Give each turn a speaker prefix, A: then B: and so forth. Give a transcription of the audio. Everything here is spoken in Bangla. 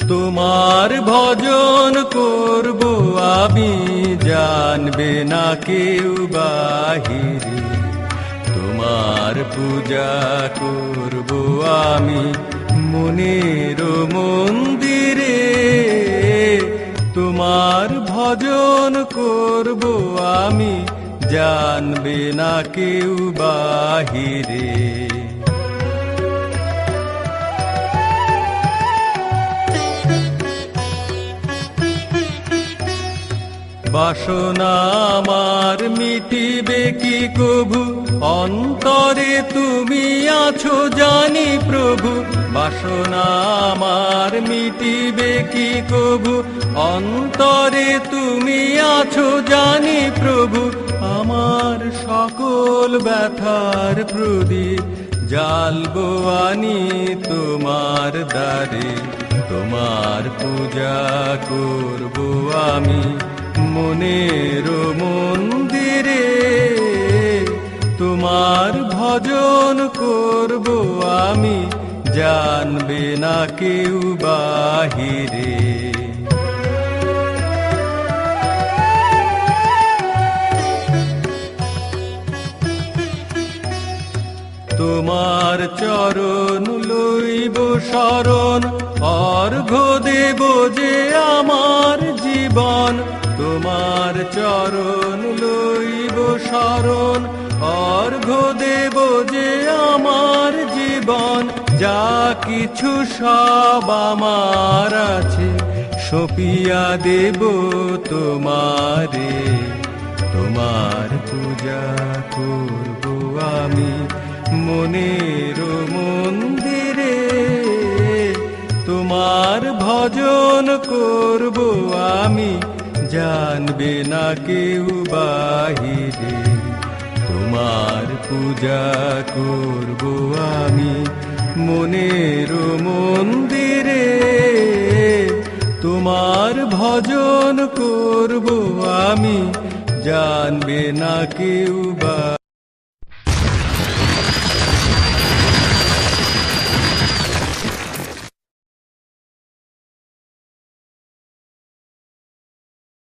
A: তোমার ভজন করব আমি, জানবে না কেউ বাহিরে। তোমার পূজা করব আমি মনের মন্দিরে। তোমার ভজন করব আমি, জানবে না কেউ বাহিরে। বাসনা আমার মিটিবে কি কভু, অন্তরে তুমি আছো জানি প্রভু। বাসনা আমার মিটিবে কি কভু, অন্তরে তুমি আছো জানি প্রভু। আমার সকল ব্যথার প্রদীপ জ্বালবো আনি তোমার দ্বারে। তোমার পূজা করব আমি মনের মন্দিরে। তোমার ভজন করব আমি, জানবে না কেউ বাহিরে। তোমার চরণ লইব শরণ, অর্ঘ্য দেব যে আমার জীবন। তোমার চরণ লইব শরণ, অর্ঘ্য দেব যে আমার জীবন। যা কিছু সব আমার আছে সঁপিয়া দেব তোমারে। তোমার পূজা করব আমি মনের মন্দিরে। তোমার ভজন করব আমি, জানবে না কেউ বাহিরে। তোমার পূজা করব আমি মনের মন্দিরে। তোমার ভজন করব আমি, জানবে না কেউ বা